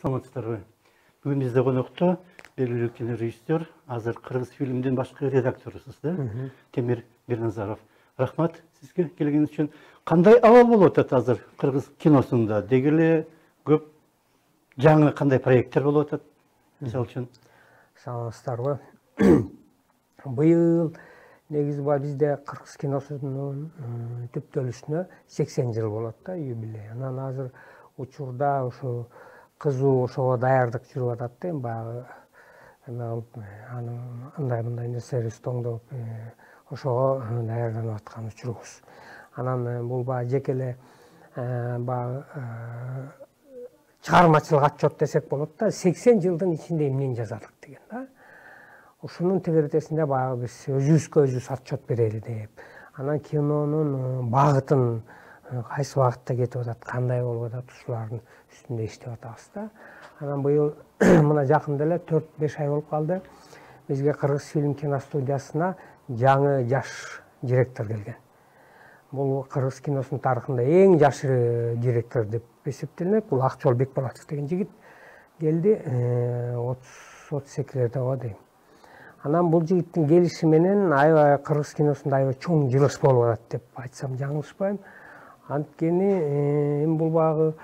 Саламатсыздарбы. Бүгүн бизде конокто белгилүү кинорежиссер, азыр кыргыз фильмдин башкы редакторусуз да, Темир Берназаров. Рахмат сизге келгениңиз үчүн. Кандай абал болуп атат азыр кыргыз киносунда? Дегеле көп жаңы кандай проекттер болуп атат? Мисалы үчүн. Саламатсыздарбы. Быйыл негизи бар бизде кыргыз киносунун түптөлүшүнө 80 жыл болот да, юбилей. Анан азыр учурда ушу кызуу ошого даярдык жүрүп атат да, баягы андай нерселерди тоңдоп ошого даярданып аткан учурубуз. Анан бул баягы жеке эле баягы чыгармачылык отчет десек болот да, 80 жылдын ичинде эмнени жазадык деген да. Ушунун тегеретесинде баягы биз өзүбүзгө өзүбүз отчет берели деп. Анан кинонун багытын кайсы багытта кетип атат, кандай болуп атат, ушулардын үстүндө иштеп атабыз да. Анан быйыл мына жакында эле 4-5 ай болуп калды. Бизге Кыргыз фильм киностудиясына жаңы жаш директор келген. Бул кыргыз киносунун тарыхында эң жаш директор деп эсептелинет. Бул Акчол Бекболатов деген жигит келди, 32-лерде го дейм. Анан бул жигиттин келиши менен аябай кыргыз киносунда аябай чоң жылыш болуп атат деп айтсам жаңылышпайм. Анткени бул багы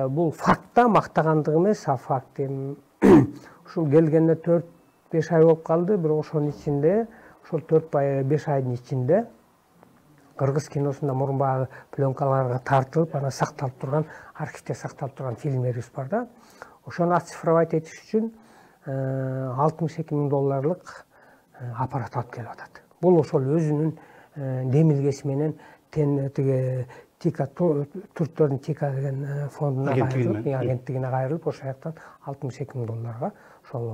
бул фактта мактагандык эмес, а факт ушул келгенде 4-5 ай болуп калды, бирок ошонун ичинде, ошол 4-5 айдын ичинде кыргыз киносунда мурун багы пленкаларга тартылып, анан сакталып турган, архивде сакталып турган фильмдерибиз бар да. Ошону оцифровать этиш үчүн $62,000 аппарат алып келип атат. Бул ошол өзүнүн демилгеси менен Тика Түрктөрдүн Тика деген фондуна кайрылып, агенттигине кайрылып, ошол жактан $62,000 ошол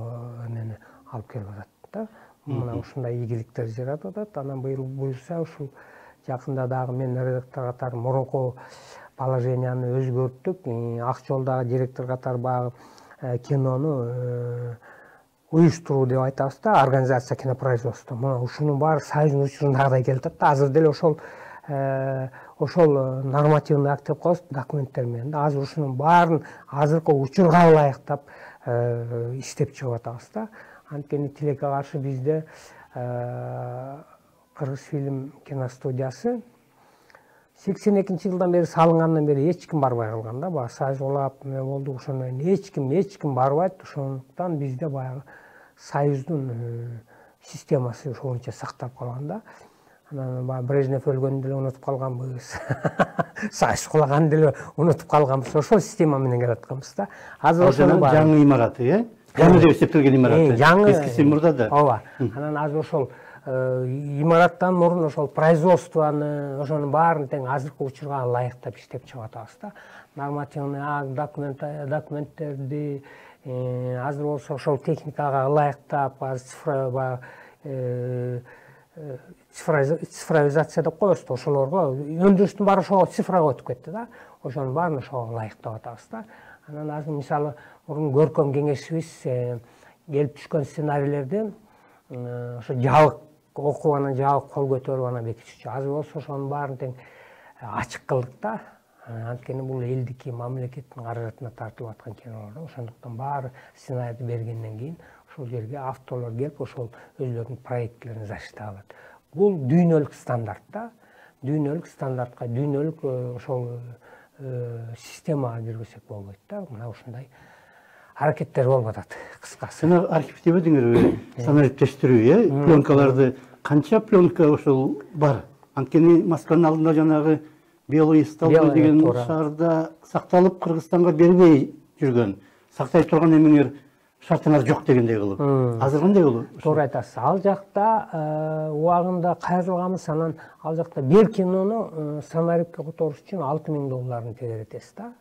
эмени алып келип атат да. Мына ушундай ийгиликтер жаратып атат. Анан быйыл буюрса ушул жакында дагы мен редактор катары мурунку положенияны өзгөрттүк. Акчолдагы директор катары багы кинону уюштуруу деп айтабыз да, организация кинопроизводства. Мына ушунун баары союздун учурундагыдай келип атат да. Азыр деле ошол нормативный акт деп коебуз, документтер менен да. Азыр ушунун баарын азыркы учурга ылайыктап иштеп чыгып атабыз да. Анткени тилекке каршы бизде Кыргыз фильм киностудиясы 82-жылдан бери салынгандан бери эч ким барбай калган да. Баягы союз улап болду, ошондон эч ким барбайт. Ошондуктан бизде баягы союздун системасы ошончо сакталып калган да. Анан баягы Брежнев өлгөндө деле унутуп калганбыз. Союз кулаганда деле унутуп калганбыз. Ошол система менен келатканбыз да. Азыр ошонун жаңы имараты, жаңы деп эсептелген имараты. Эскиси мурда да. Ооба. Анан азыр ошол имараттан мурун ошол производствону, ошонун баарын тең азыркы учурга ылайыктап иштеп чыгып атабыз да. Нормативный акт, документтерди азыр болсо ошол техникага ылайыктап, цифровизация деп коебуз да, ошолорго өндүрүштүн баары ошого цифрага өтүп кетти да. Ошонун баарын ошого ылайыктап атабыз да. Анан азыр мисалы мурун көркөм кеңешибиз келип түшкөн сценарийлерди ошо жабык окуп, анан жабык кол көтөрүп анан бекитчү. Азыр болсо ошонун баарын тең ачык кылдык да. Анткени бул элдики, мамлекеттин каражатына тартылып аткан кинолор да. Ошондуктан баары сценарийди бергенден кийин ошол жерге авторлор келип, ошол өзүлөрүнүн проекттерин зачитай алат. Бул дүйнөлүк стандарт да. Дүйнөлүк стандартка, дүйнөлүк ошол системага жүргүзсөк болбойт да. Мына ушундай аракеттер болуп атат кыскасы. Сен архивдеп өдүңөр, санариптештирүү, пленкаларды канча пленка ошол бар? Анткени Москванын алдында жанагы Белый стол деген шаарда сакталып, Кыргызстанга бербей жүргөн. Сактай турган эмеңер шартыңар жок дегендей кылып. Азыр кандай болот? Туура айтасыз. Ал жакта убагында кайрылганбыз, анан ал жакта бир кинону санарипке которуш үчүн $6,000 тегеретесиз да.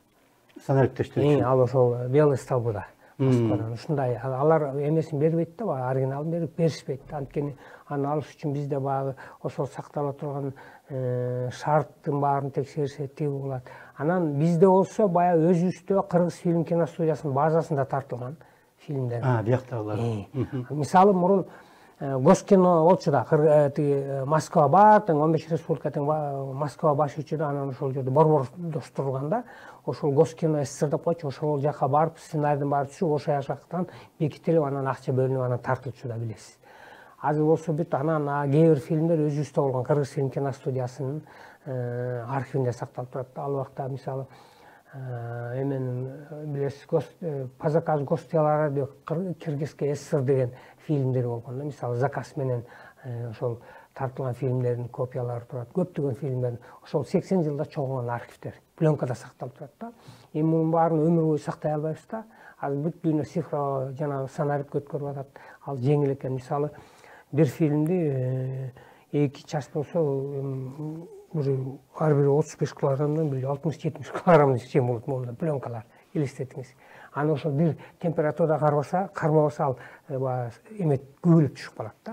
Санариптештирүү. Ал ошол Белый столбуда. Москвадан ушундай алар эмесин бербейт да, оригиналын беришпейт. Анткени аны алыш үчүн бизде баягы ошол сактала турган шарттын баарын текшеришет, тиги болот. Анан бизде болсо баягы өзүбүздө Кыргыз фильм киностудиясынын базасында тартылган фильмдер. Бияктагылар. Мисалы мурун Госкино болчу да, Москва бар, 15 республика Москва башычы да, анан ошол жерде борбордош турганда, ошол Госкино СССР деп койчу, ошол жака барып, сценарийдин баары түшүп, ошол жактан бекитилип, анан акча бөлүнүп, анан тартылчу да билесиз. Азыр болсо бүт анан кээ бир фильмдер өзүбүздө болгон Кыргыз фильм киностудиясынын архивинде сакталып турат. Ал убакта мисалы эменин билесиз, по заказу Гостеллара деп Кыргызский СССР деген фильмдер болгон да, мисалы заказ менен ошол тартылган фильмдердин копиялары турат. Көптөгөн фильмдер ошол 80 жылда чогулган архивдер пленкада сакталып турат да. Эми мунун баарын өмүр бою сактай албайбыз да. Азыр бүт дүйнө цифра жана санарипке өткөрүп атат. Ал жеңил экен. Мисалы bir filmdi 2 час болсо ар бири 35 килограммдан 60-70 килограмм чейин болот монда пленкалар, элестетиңиз. Аны ошол бир температурада кармабаса ал эме күбөлүп түшүп калат да.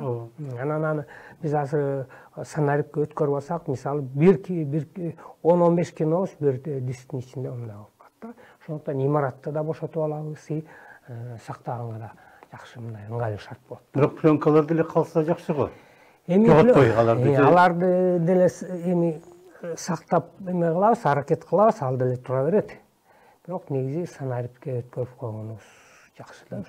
Анан аны биз азыр санарипке өткөрүп алсак, мисалы бир 10-15 кинобуз бир дисктин ичинде мындай болуп калат да. Ошондуктан имаратты да бошотуп алабыз, сактаганга да жакшы мындай ыңгайлуу шарт болот. Бирок пленкалар деле калса жакшы го. Эми жоготпой аларды. Аларды деле эми сактап эме кылабыз, аракет кылабыз, ал деле тура берет. Бирок негизи санарипке өткөрүп койгонубуз жакшы да.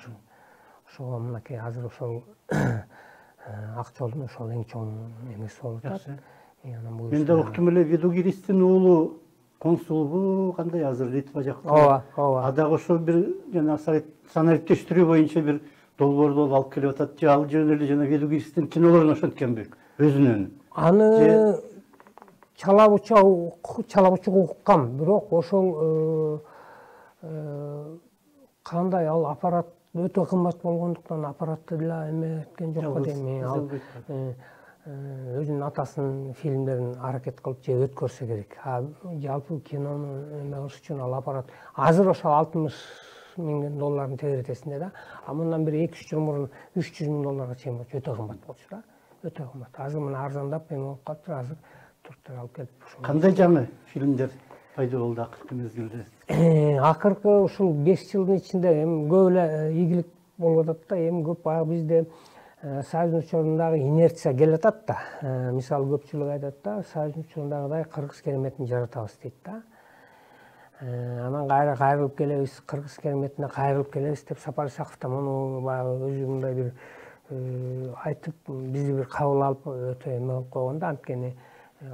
Ошого мынакей азыр ошол ак жолдун ошол эң чоң эмеси болуп атат. Мен да уктум эле Ведугиристин уулу консулбу кандай азыр Литва жакта. Ооба. А дагы ошол бир жана санариптештирүү боюнча бир долбоорду алып келип атат. Же ал жөн эле жана Ведугиристин кинолорун ошенткенби өзүнүн? Аны чалабыча уккам, бирок ошол кандай ал аппарат өтө кымбат болгондуктан аппаратты деле эме эткен жок го дейм. Ал өзүнүн атасынын фильмдерин аракет кылып же өткөрсө керек. Жалпы кинону эме кылыш үчүн ал аппарат азыр ошол 60 миң доллардын тегеретесинде да. А мындан бир 2-3 жыл мурун 300 миң долларга чейин болчу, өтө кымбат болчу да. Өтө кымбат. Азыр мына арзандап эме болуп калыптыр, азыр турттар алып келип ошол. Кандай жаңы фильмдер пайда болду акыркы мезгилде? Акыркы ушул 5 жылдын ичинде эми көп эле ийгилик болуп атат да. Эми көп баягы бизде Союздун учурундагы инерция келип атат да. Мисалы көпчүлүк айтат да, Союздун учурундагыдай кыргыз кереметин жаратабыз дейт да. Анан кайрылып келебиз, кыргыз кереметине кайрылып келебиз деп Сапар Исаков да муну баягы өзү мындай бир айтып, бизди бир кабыл алып өтө эме кылып койгон да. Анткени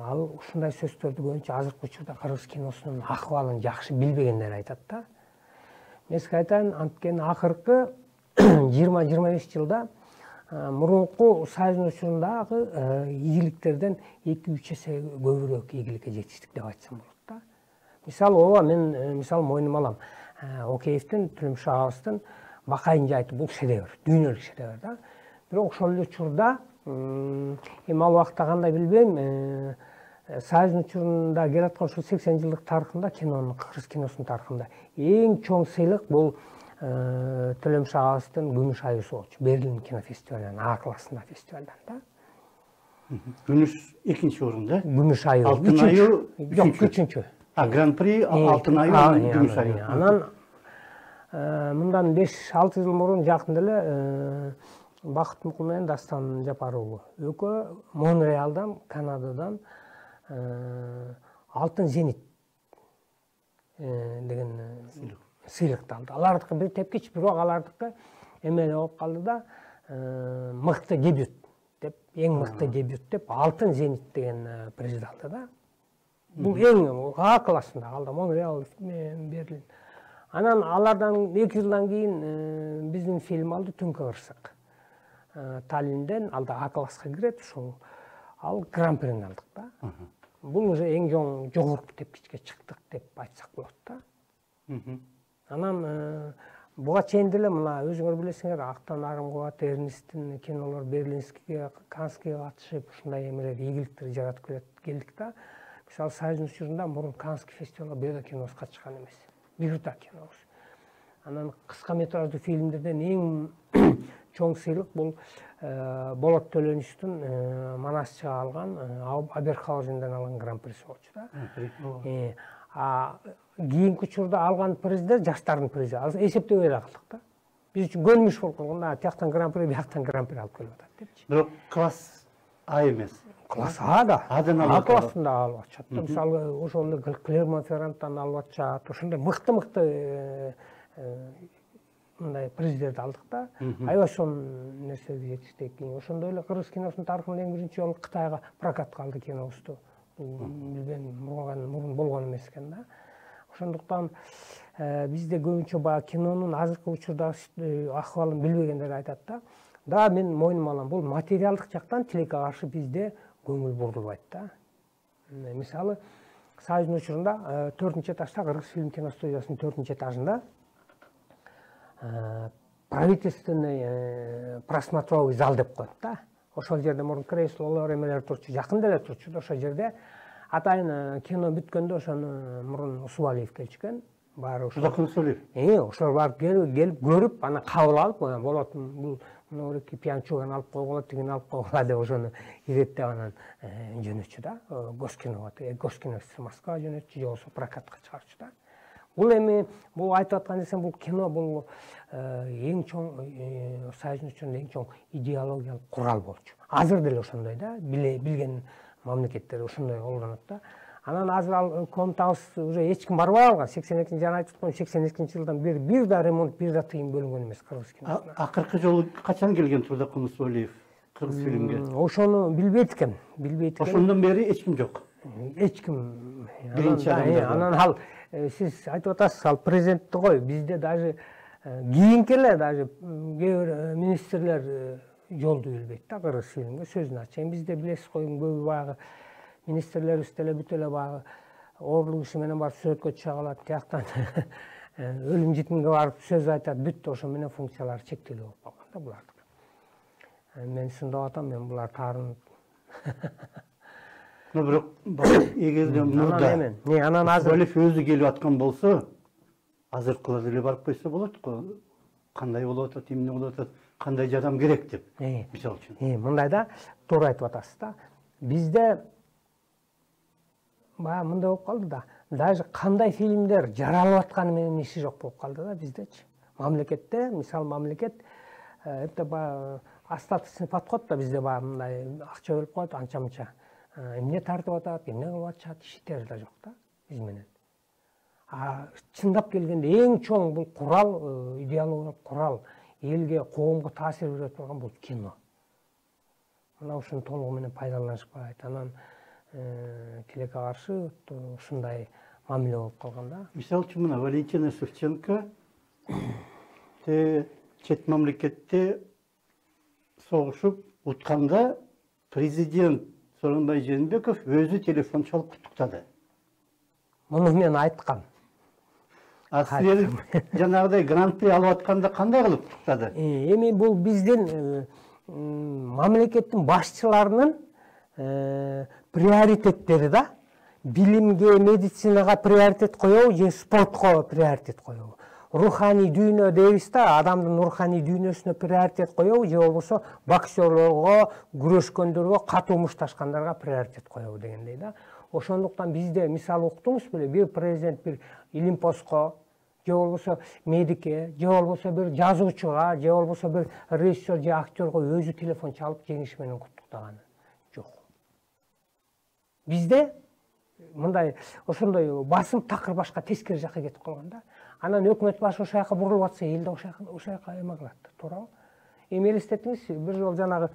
ал ушундай сөздөрдү көбүнчө азыркы учурда кыргыз киносунун акыбалын жакшы билбегендер айтат да. Мен сизге айтайын, анткени акыркы 20-25 жылда мурунку Союздун учурундагы ийгиликтерден 2-3 эсе көбүрөөк ийгиликке жетиштик деп айтсам болот да. Мисалы ооба, мен мисалы мойнума алам. Океевдин, Түлүмүш агабыздын Бакайын жайты бул шедевр, дүйнөлүк шедевр да. Бирок ошол эле учурда эми ал убакта кандай билбейм, Союздун учурунда келаткан ушул 80 жылдык тарыхында, кинонун, кыргыз киносунун тарыхында эң чоң сыйлык бул Түлүмүш агабыздын Күмүш айыбысы болчу. Берлин кинофестивалынан, А классында фестивалдан да. Күмүш 2-нчи орунда. Күмүш айыбы. Алтын айы жок, 3-чү. Гран-при алтын айы, күмүш айы. Анан мындан 5-6 жыл мурун жакында эле Бакыт Мукул менен Дастан Жапаров экөө Монреалдан, Канададан алтын зенит деген сыйлыкты алды. Алардыкы бир тепкич, бирок алардыкы эмеле болуп калды да, мыкты дебют деп, эң мыкты дебют деп алтын зенит деген приз алды да. Бул эң А классында алды, Монреал, Берлин. Анан алардан 2 жылдан кийин биздин фильм алды, Түнкү кырсык. Таллинден алды, А класска кирет, ушул ал гран-прини алдык да. Бул уже эң жогорку тепкичке чыктык деп айтсак болот да. Анан буга чейин деле мына өзүңөр билесиңер, Актан Арым Кубат, Эрнисттин кинолору Берлинскиге, Канскиге катышып, ушундай эмелер, ийгиликтер жаратып келдик да. Мисалы Союздун учурунда мурун Канский фестивалга бир да кинобуз катышкан эмес. Бир да кинобуз. Анан кыска метраждуу фильмдерден эң чоң сыйлык бул Болот Төлөнүчтүн Манасчыга алган Аберхаузенден алган гран-приси болчу да. Кийинки учурда алган приздер жаштардын призи. Эсептебей да калдык да. биз үчүн көнүмүш болуп калган. Тияктан гран-при, бияктан гран-при алып келип атат депчи. Бирок класс А эмес. Класс А да. Адан А алып классында алып атышат. Мисалы, ошондо Клермон-Феррантан алып атышат. Ошондой мыкты мындай призлерди алдык да. Аябай сонун нерселерди жетиштик. Ошондой эле кыргыз киносунун тарыхында эң биринчи жолу Кытайга прокатка алды кинобузду. Билбейм, мурун болгон эмес экен да. Ошондуктан бизде көбүнчө баягы кинонун азыркы учурдагы акыбалын билбегендер айтат да. Да, мен мойнума алам. Бул материалдык жактан тилекке каршы бизде көңүл бурулбайт да. Мисалы, Союздун учурунда 4-ч этажда Кыргыз фильм киностудиясынын 4-ч этажында правительственный просмотровый зал деп коет да. Ошол жерде мурун креслолор эмелер турчу, жакын деле турчу. Ошол жерде атайын кино бүткөндө ошону мурун Усубалиев келчүкен. Баары ошол. Усубалиев. Ошол барып келип көрүп, ана кабыл алып, болот бул мынауреки пьянчуганы алып койгула, тигини алып койгула деп ошону иреттеп анан жөнөтчү да. Госкино Москвага жөнөтчү, же болбосо прокатка чыгарчу да. Бул эми, бул айтып аткан нерсем, бул кино бул эң чоң Союздун учурунда эң чоң идеологиялык курал болчу. Азыр деле ошондой да, билген мамлекеттер ошондой колдонот да. Анан азыр ал комнатабыз уже эч ким барбай калган. 82 жана айтып аткан 82-жылдан бери бир да ремонт, бир да тыйын бөлүнгөн эмес кыргыз киносуна. Акыркы жолу качан келген Турдакун Усубалиев кыргыз фильмге? Ошону билбейт экен. Ошондон бери эч ким жок. Эч ким. Биринчи Анан ал сиз айтып атасыз, ал президентти кой, бизде даже кийинки эле даже кээ бир министрлер жолду билбейт да кыргыз фильмге, сөзүн ачайын. Бизде билесиз го, көбү баягы министрлерибиз деле бүт эле баягы оорлук иши менен барып сүрөткө чыга калат, тияктан өлүм житимге барып сөз айтат, бүт ошо менен функциялары чектелүү болуп калган да булардын. Мен сындап атам, мен булар таарынып. Бирок эгерде мурда анан азыр Усубалиев өзү келип аткан болсо, азыркылар деле барып койсо болот го. Кандай болуп атат, эмне болуп атат, кандай жардам керек деп, мисалы үчүн. Мындай да, туура айтып атасыз да. Бизде баягы мындай болуп калды да. Даже кандай фильмдер жаралып атканы менен иши жок болуп калды да биздечи. Мамлекетте, мисалы мамлекет это баягы остаточный подход да, бизде баягы мындай акча бөлүп коет, анча-мынча. Эмне тартып атат, эмне кылып атышат, иштери да жок да биз менен. Чындап келгенде эң чоң бул курал, идеологиялык курал, элге, коомго таасир бере турган бул кино. Мына ушуну толугу менен пайдаланышпайт. Анан тилекке каршы ушундай мамиле болуп калган да. Мисалы үчүн мына Валентина Шевченко чет мамлекетте согушуп утканда президент Сооронбай Жээнбеков өзү телефон чалып куттуктады. Муну мен айткам. Силер жанагыдай гран-при алып атканда кандай кылып куттуктады? Эми бул биздин мамлекеттин башчыларынын приоритеттери да. Билимге, медицинага приоритет коебу же спортко приоритет коебу. Руханий дүйнө дейбиз да, адамдын руханий дүйнөсүнө приоритет коебу же болбосо боксерлорго, күрөшкөндөргө, катуу мушташкандарга приоритет коебу дегендей да. Ошондуктан бизде мисалы уктуңуз беле, бир президент бир илимпозго, же болбосо медикке, же болбосо бир жазуучуга, же болбосо бир режиссер же актерго өзү телефон чалып жеңиш менен куттуктаганы жок. Бизде мындай ошондой басым такыр башка тескери жакка кетип калган да. Анан өкмөт башы ошол жака бурулуп атса, эл да ошол жака эме кылат, туурабы? Эми элестетиңиз, бир жолу жанагы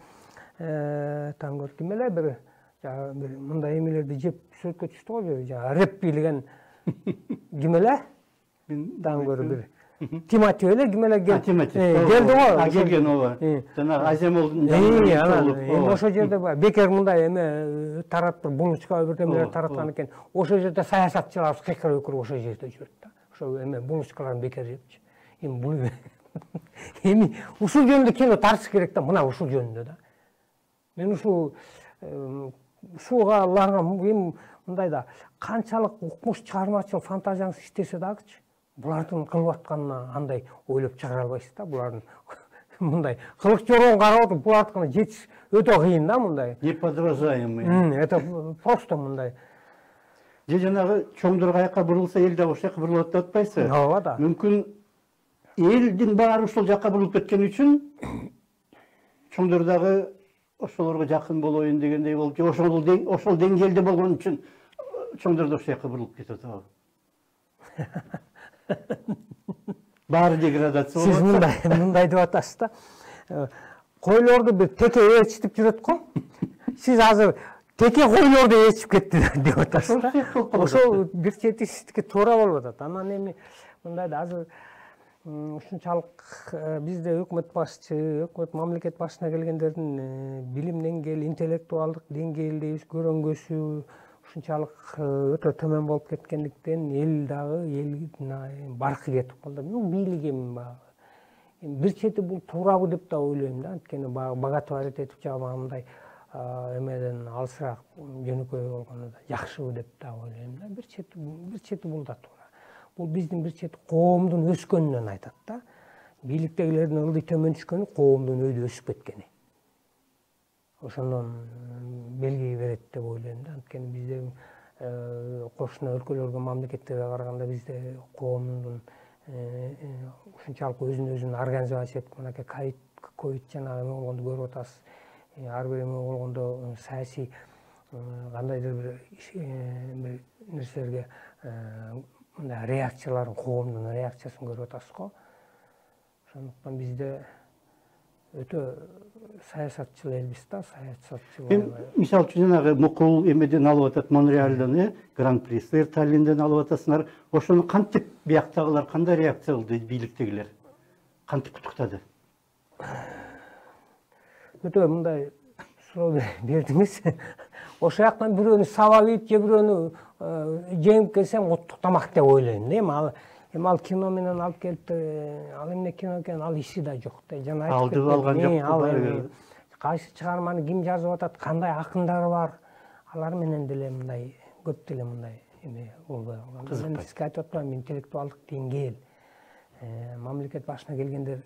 таң көрүп ким эле бир мындай эмелерди жеп сүрөткө түштү го, жанагы рэп бийлеген ким эле? Таң көрүп бир Тимати эле ким эле келди го. Келген ооба. Жанагы Аземолдун жанында. Ошол жерде бекер мындай эме таратып булочка бирдемелер тараткан экен. Ошол жерде саясатчылар кыйкырып өкүрүп ошол жерде жүрөт да. Ошол эме булочкаларын бекер жепчи. Эми бул эми ушул жөнүндө кино тартыш керек да, мына ушул жөнүндө да. Мен ушуларга эми мындай да, канчалык укмуш чыгармачыл фантазияңыз иштесе дагычы, булардын кылып атканына андай ойлоп чыгара албайсыз да, булардын мындай кылык жорон карап отуруп булардыкына жетиш өтө кыйын да, мындай. Неподражаемый. Это просто мындай. Же жанагы чоңдор каяка бурулса, эл да ошол жака бурулат деп атпайсызбы? Ооба да. Мүмкүн элдин баары ошол жакка бурулуп кеткен үчүн чоңдор дагы ошолорго жакын болоюн дегендей болуп, же ошол деңгээлде болгон үчүн чоңдор да ошол жака бурулуп кетип атабы? Баары деградация болуп Сиз атат. мындай деп атасыз да. Койлорду бир теке ээрчитип жүрөт го. Сиз азыр теке койлорду ээрчип кетти деп атасыз да. Ошол бир чети сиздики туура болуп атат. Анан эми мындай да азыр ушунчалык бизде өкмөт башчы, өкмөт мамлекет башына келгендердин билим деңгээли, интеллектуалдык деңгээлди көрөңгөсү ушунчалык өтө төмөн болуп кеткендиктен эл дагы баркы кетип калды. Бийлик эми бир чети бул туурабы деп да ойлойм да. Анткени боготворить этип жамандай эмеден алысыраак жөнөкөй болгону да жакшыбы деп да ойлойм да. Бир чети бул да туура. Бул биздин бир чети коомдун өскөнүнөн айтат да. Бийликтегилердин ылдый төмөн түшкөнү коомдун өйдө өсүп кеткени. Ошондон белги берет деп ойлойм да. Анткени бизде кошуна өлкөлөргө, мамлекеттерге караганда бизде коомдун ушунчалык өзүн организация этип, мынакей ковид жанагы эме болгондо көрүп атасыз. Ар бир эме болгондо саясий кандайдыр бир нерселерге мындай реакцияларын, коомдун реакциясын көрүп атасыз го. Ошондуктан бизде өтө саясатчыл элбиз да, саясатчы. Мисалы үчүн жанагы мукул эмеден алып атат, Монреалдан, Гран-при Таллинден алып атасыңар. Ошону кантип бияктагылар кандай реакция кылды, бийликтегилер? Кантип куттуктады? Өтө мындай суроо бердиңиз. Ошол жактан бирөөнү сабап ийип, же бирөөнү жеңип келсем куттуктамак деп ойлойм да. Эми ал кино менен алып келип, ал эмне кино экен, ал иши да жок да. Жана айтып кетти. Алган жок. Кайсы чыгарманы ким жазып атат, кандай акындар бар, алар менен деле мындай көп деле мындай эме болбой калган. Мен сизге айтып атпаймынбы, интеллектуалдык деңгээл, мамлекет башына келгендер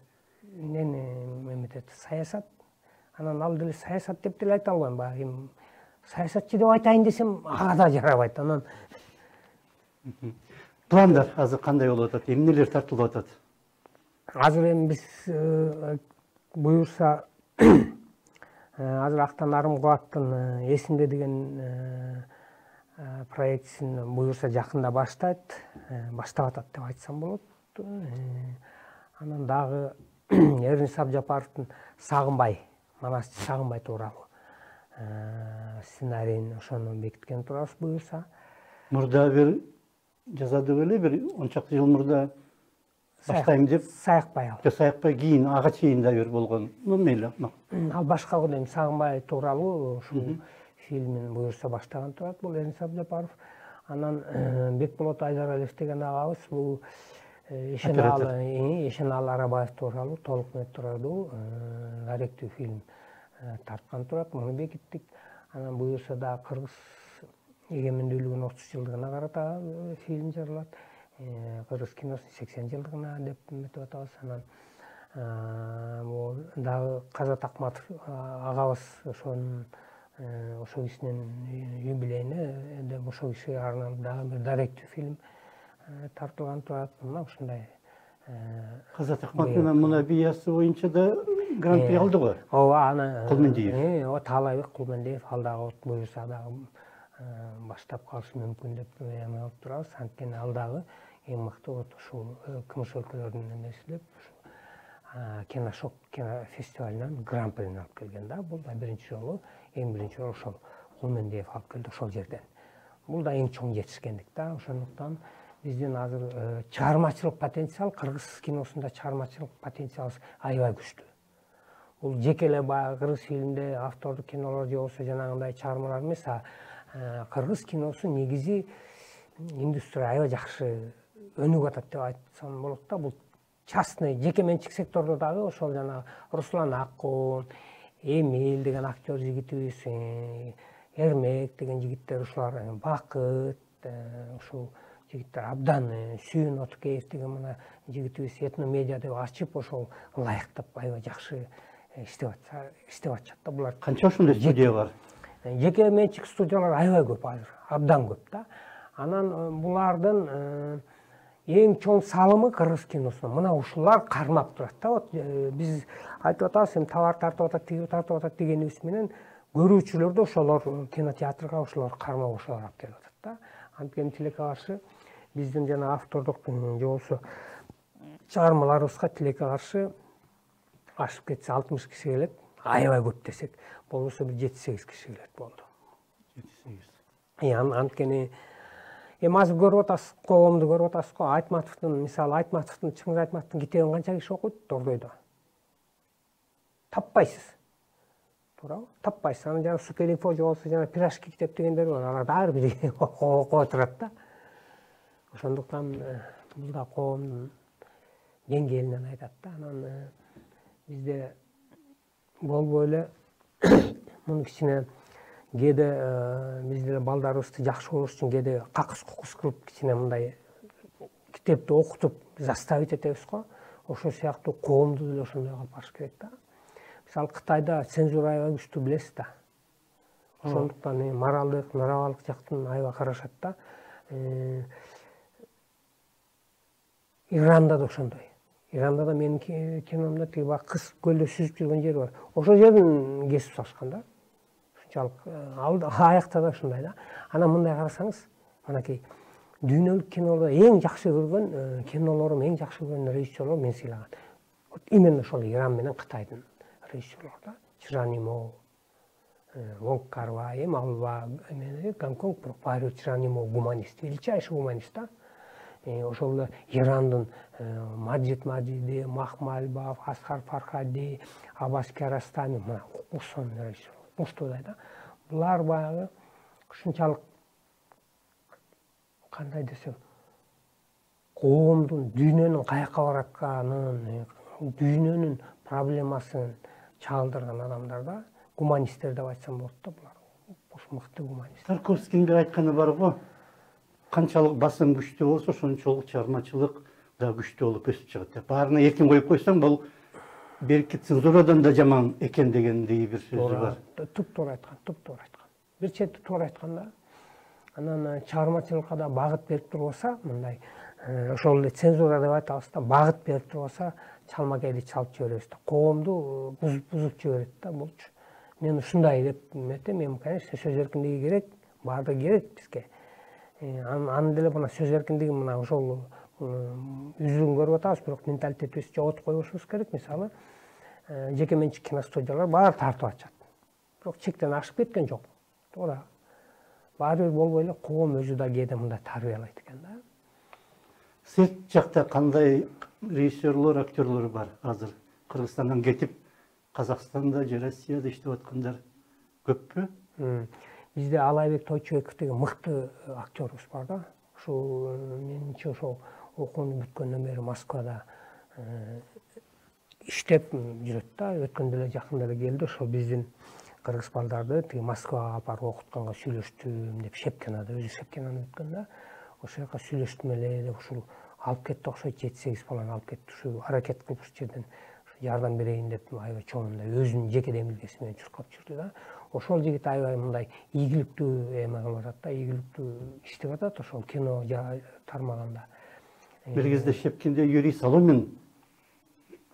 эметет, саясат. Анан ал деле саясат деп деле айта албайм. Баягы саясатчы деп айтайын десем, ага да жарабайт. Анан пландар азыр кандай болуп атат? Эмнелер тартылып атат? Азыр эми биз буюрса азыр Актан Арым Кубаттын Эсимде деген проектисин буюрса жакында баштап атат деп айтсам болот. Анан дагы Эрнис Абжапаровдун Сагынбай, Манасчы Сагынбай тууралуу сценарийин ошону бекиткен турабыз буюрса. Мурда бир жазады беле, бир 10 чакты жыл мурда баштайм деп. Саякпай ал. Саякпай кийин ага чейин да бир болгон. Мейли. Ал башка го дейм, Сагынбай тууралуу ушул фильмин буюрса баштаган турат бул Эрнис Абжапаров. Анан Бекболот Айдаралиев деген агабыз бул Ишеналы Арабаев тууралуу толук метрдүү даректүү фильм тарткан турат. Муну бекиттик. Анан буюрса да Кыргыз эгемендүүлүгүнүн 30 жылдыгына карата фильм жаралат. Кыргыз киносунун 80 жылдыгына деп эметип атабыз. Анан дагы Казат Акматов агабыз ошол кишинин юбилейине деп ошол кишиге арналып дагы бир даректүү фильм тартылган турат. Мына ушундай. Казат Акматов мына биясы боюнча да гран-при алды го. Ооба, аны Кулмендиев. Таалайбек Кулмендиев ал дагы буюрса дагы баштап калышы мүмкүн деп эме алып турабыз. Анткени ал дагы эң мыкты ушул кымыш өлкөлөрүнүн эмеси деп Киношок кинофестивалынан гран-прини алып келген да. Бул да биринчи жолу, эң биринчи жолу ошол Кулмендиев алып келди ошол жерден. Бул да эң чоң жетишкендик да. Ошондуктан биздин азыр чыгармачылык потенциал, кыргыз киносунда чыгармачылык потенциал аябай күчтүү. Бул жеке эле баягы кыргыз фильмде автордук кинолор же болбосо жанагындай чыгармалар эмес, кыргыз киносу негизи индустрия аябай жакшы өнүгүп атат деп айтсам болот да. Бул частный, жеке менчик сектордо дагы ошол жана Руслан Аккун, Эмил деген актер жигитибиз, Эрмек деген жигиттер, ушулар Бакыт, ушул жигиттер абдан Сүйүн Отукеев деген мына жигитибиз этномедиа деп ачып ошол ылайыктап аябай жакшы иштеп атышат да. Булар канча ошондой студия бар? Жеке менчик студиялар аябай көп азыр, абдан көп да. Анан булардын эң чоң салымы кыргыз киносуна мына ушулар кармап турат да. Вот биз айтып атабыз, эми товар тартып атат, тиги тартып атат дегенибиз менен көрүүчүлөр да ошолор кинотеатрга ошолор кармап ошолор алып келип атат да. Анткени тилекке каршы биздин жана автордук же болбосо чыгармаларыбызга тилекке каршы ашып кетсе 60 киши келет, аябай көп десек, болбосо бир 7-8 киши келет болду. 7-8. Анткени эми азыр көрүп атасыз, коомду көрүп атасыз го. Айтматовдун, мисалы Айтматовдун, Чыңгыз Айтматовдун китебин канча киши окуйт Дордойдо? Таппайсыз. Туурабы? Таппайсыз. Анан жана Суперинфо же болбосо жана Пирожки китеп дегендер бар. Алар дагы бир окуп отурат да. Ошондуктан бул да коомдун деңгээлинен айтат да. Анан бизде болбой эле муну кичине кээде бизде балдарыбызды жакшы болуш үчүн кээде какыс кукус кылып кичине мындай китепти окутуп заставить этебиз го. Ошол сыяктуу коомду деле ошондой кылып барыш керек да. Мисалы Кытайда цензура аябай күчтүү билесиз да. Ошондуктан моралдык, нравалык жактан аябай карашат да. Иранда да ошондой. Иранда да менин киномдо тиги баягы кыз көлдө сүзүп жүргөн жери бар. Ошол жерден кесип салышкан да. Ушунчалык аякта да ушундай да. Анан мындай карасаңыз, манакей дүйнөлүк кинолордо эң жакшы көргөн кинолорум, эң жакшы көргөн режиссерлор мен сыйлаган. Именно ошол Иран менен Кытайдын режиссерлору да. Чжанимо, Вонг Кар-вай, Малва, Гонконг пропарил Чжанимо гуманист, величайший гуманист да. Ошол эле Ирандын Маджид Маджиди, Махмальбаев, Асхар Фархади, Аббас Киаростами, мына ушул режиссер. Муштудай да. Булар баягы ушунчалык кандай десем, коомдун дүйнөнүн каяка баратканын, дүйнөнүн проблемасын чагылдырган адамдар да, гуманисттер деп айтсам болот да булар. Ошо мыкты гуманист. Тарковскийдин бир айтканы бар го. Канчалык басым күчтүү болсо, ошончолук чыгармачылык да күчтүү болуп өсүп чыгат деп. Баарына эркин коюп койсоң, бул берки цензурадан да жаман экен дегендей бир сөзү бар. Туп-туура айткан, туп-туура айткан. Бир чети туура айткан да. Анан чыгармачылыкка да багыт берип турбаса, мындай ошол эле цензура деп айтабыз да, багыт берип турбаса, чалма кейди чалып жиберебиз да. Коомду бузуп жиберет да булчу. Мен ушундай деп эметем, эми конечно сөз эркиндиги керек, баардыгы керек бизге. Аны деле мына сөз эркиндиги мына ошол үзүн көрүп атабыз, бирок менталитетибизди жоготуп койбошубуз керек. Мисалы, жеке менчик киностудиялар баары тартып атышат. Бирок чектен ашып кеткен жок. Туура. Баары бир болбой эле коом өзү да кээде мындай тарбиялайт экен да. Сырт жакта кандай режиссерлор, актерлор бар азыр? Кыргызстандан кетип, Казакстанда же Россияда иштеп аткандар көппү? Бизде Алайбек Тойчубеков деген мыкты актерыбыз бар да. Ушул менимче ошол окууну бүткөндөн бери Москвада иштеп жүрөт да. Өткөндө эле жакында эле келди, ошол биздин кыргыз балдарды тиги Москвага алып барып окутканга сүйлөштүм деп, Шепкинада, өзү Шепкинаны бүткөн да. Ошол жака сүйлөштүм эле деп ушул алып кетти окшойт, 7-8 баланы алып кетти. Ушу аракет кылып ушул жерден жардам берейин деп аябай чоң мындай өзүнүн жеке демилгеси менен чуркап жүрдү да. Ошол жигит аябай мындай ийгиликтүү эме кылып атат да, ийгиликтүү иштеп атат ошол кино тармагында. Бир кезде Шепкинде Юрий Соломин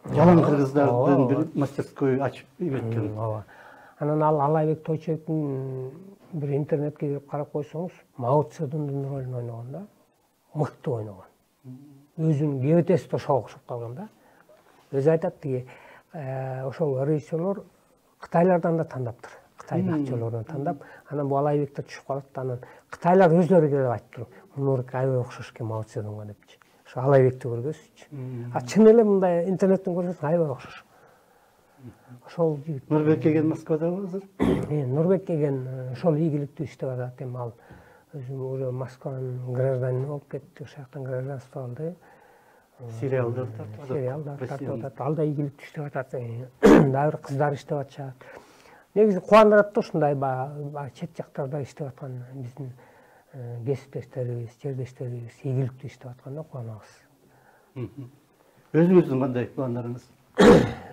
жалаң кыргыздардын бир мастерской ачып эметкен. Ооба. Анан ал Алайбек Тойчубектин бир интернетке кирип карап койсоңуз, Мао Цзедундун ролун ойногон да. Мыкты ойногон. Өзүнүн кебетеси да ошого окшоп калган да. Өзү айтат тиги ошол режиссерлор Кытайлардан да таңдаптыр. Кытайдын актерлорун таңдап, анан бул Алайбекте түшүп калат да, анан Кытайлар өзлөрү келип айтып туруп, муну аябай окшош экен Мао Цзедунга депчи. Ошо Алайбекти көргөзчү. А чын эле мындай интернеттен көрсөң аябай окшош. Ошол жигит Нурбек Еген Москвадабы азыр? Нурбек Еген ошол ийгиликтүү иштеп атат. Эми ал өзү уже Москванын гражданины болуп кетти, ошол жактан гражданство алды. Сериалдар тартып атат. Ал да ийгиликтүү иштеп атат. Дагы бир кыздар иштеп атышат. Негизи кубандырат да ушундай баягы чет жактарда иштеп аткан биздин кесиптештерибиз, жердештерибиз ийгиликтүү иштеп атканда кубанабыз. Өзүңүздүн кандай пландарыңыз?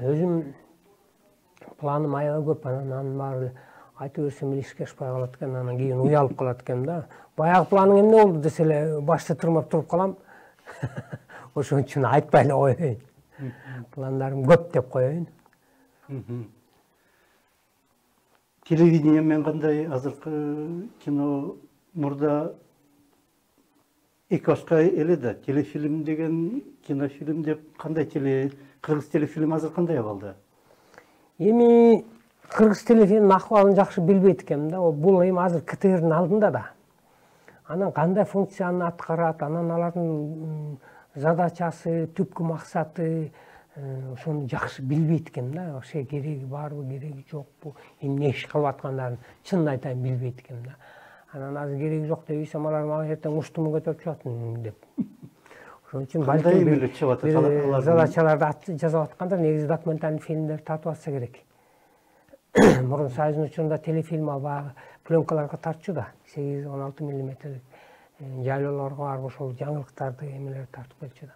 Өзүм планым аябай көп, анан баары айтып берсем эле ишке ашпай калат экен, анан кийин уялып калат экен да. Баягы планың эмне болду десе эле башты тырмап туруп калам. Ошон үчүн айтпай эле коеюн. Пландарым көп деп коеюн. Телевидение мен кандай азыркы кино мурда эки башка эле да. Телефильм деген, кинофильм деп кандай кыргыз телефильм азыр кандай абалда? Эми кыргыз телефильм акыбалын жакшы билбейт экенмин да. Бул эми азыр КТРдин алдында да. Анан кандай функцияны аткарат, анан алардын задачасы, түпкү максаты ошону жакшы билбейт экенмин да. Вообще кереги барбы, кереги жокпу, эмне иш кылып аткандарын чынын айтайын билбейт экенмин да. Анан азыр кереги жок деп ийсем алар мага эртең уштуму көтөрүп чыгат деп. Ошон үчүн балким задачаларды жазып аткандар, негизи документальный фильмдерди тартып атса керек. Мурун Союздун учурунда телефильм баягы пленкаларга тартчу да, 8-16 миллиметрлик жайлоолорго барып ошол жаңылыктарды эмелерди тартып келчү да.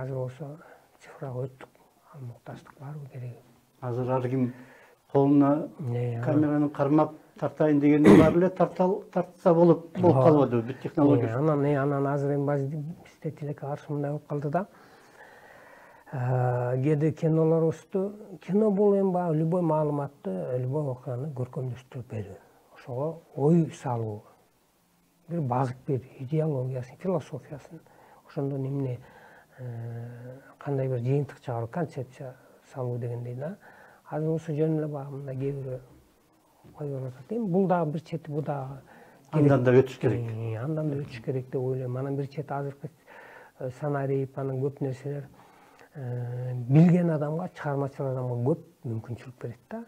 Азыр болсо цифрага өттүк, ал муктаждык барбы кереги? Азыр ар ким колуна камераны кармап тартайын дегенде бар эле тартса болуп калбады бүт технология. Анан азыр эми бизде тилекке каршы мындай болуп калды да. Кээде кинолорубузду, кино бул эми баягы любой маалыматты, любой окуяны көркөмдөштүрүп берүү. Ошого ой салуу, бир багыт берүү, идеологиясын, философиясын, ошондон эмне кандай бир жыйынтык чыгаруу, концепция салуу дегендей да. Азыр болсо жөн эле баягы мындай кээ бирөө коюп атат. Эми бул дагы бир чети, бул дагы андан да өтүш керек. Андан да өтүш керек деп ойлойм. Анан бир чети азыркы сценарий, анан көп нерселер билген адамга, чыгармачыл адамга көп мүмкүнчүлүк берет да.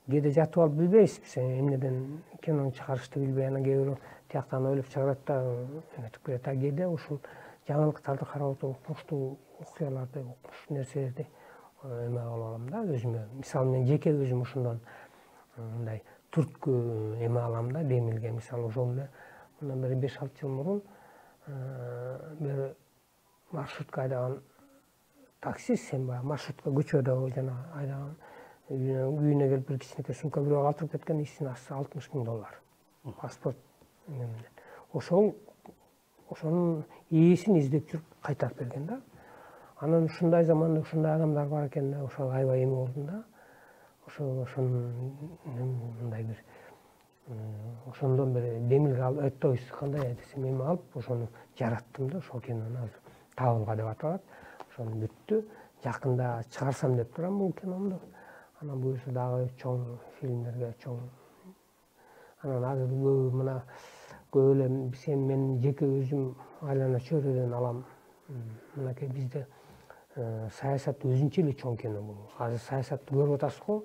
Кээде жатып алып билбейсиз, эмнеден кинону чыгарышты билбей, анан кээ бирөө тияктан ойлоп чыгарат да эметип берет. Кээде ушул жаңылыктарды карап отуруп укмуштуу окуяларды, укмуштуу нерселерди эме кылып алам да өзүмө. Мисалы мен жеке өзүм ошондон мындай түрткү эме алам да, Демилге мисалы ошол эле мындан бери 5-6 жыл мурун бир маршрутка айдаган таксист, сен баягы маршрутка көчөдө жана айдаган үйүнө келип бир кичинекей сумка бирөө калтырып кеткен, ичинин астында $60,000 паспорт менен. Ошонун ээсин издеп жүрүп кайтарып берген да. Анан ушундай заманда ушундай адамдар бар экен да, ошол аябай эме болдум да. Ошонун мындай бир ошондон бери Демилге алып өтө кандай десем эме алып, ошону жараттым да, ошол кинону азыр Табылга деп аталат. Ошону бүттү. Жакында чыгарсам деп турам бул киномду. Анан буюрса дагы чоң фильмдерге чоң. Анан азыр мына көп эле сен мен жеке өзүм айлана чөйрөдөн алам. Мынакей бизде саясат өзүнчө эле чоң кино бул. Азыр саясатты көрүп атасыз го.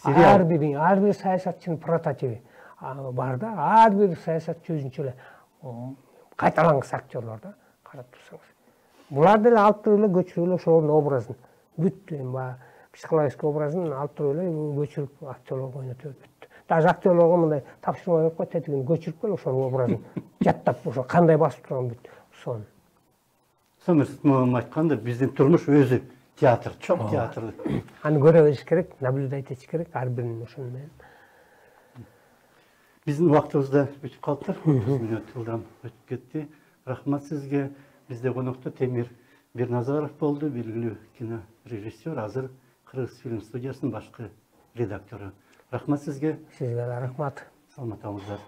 Ар бир саясатчынын прототиби бар да. Ар бир саясатчы өзүнчө эле кайталангыс актерлор да. Карап турсаңыз. Буларды эле алып туруп эле көчүрүп эле ошонун образын бүттү. Эми баягы психологический образын алып туруп эле көчүрүп актерлорго ойнотуп бүттү. Даже актерлорго мындай тапшырма берип кой, тетигин көчүрүп кел, ошонун образын жаттап, ошо кандай басып турган бүттү. Сон. Сомерсет мамам айтканда, биздин турмуш өзү театр, чоң театр. Аны көрө бериш керек, наблюдать этиш керек, ар бирин ошону менен. Биздин убактыбыз да бүтүп калыптыр. 30 мүнөт жылдам өтүп кетти. Рахмат сизге. Бизде конокто Темир Берназаров болду, белгилүү кинорежиссер, азыр Кыргыз фильм студиясынын башкы редактору. Рахмат сизге. Сизге да рахмат. Саламат болуңуздар.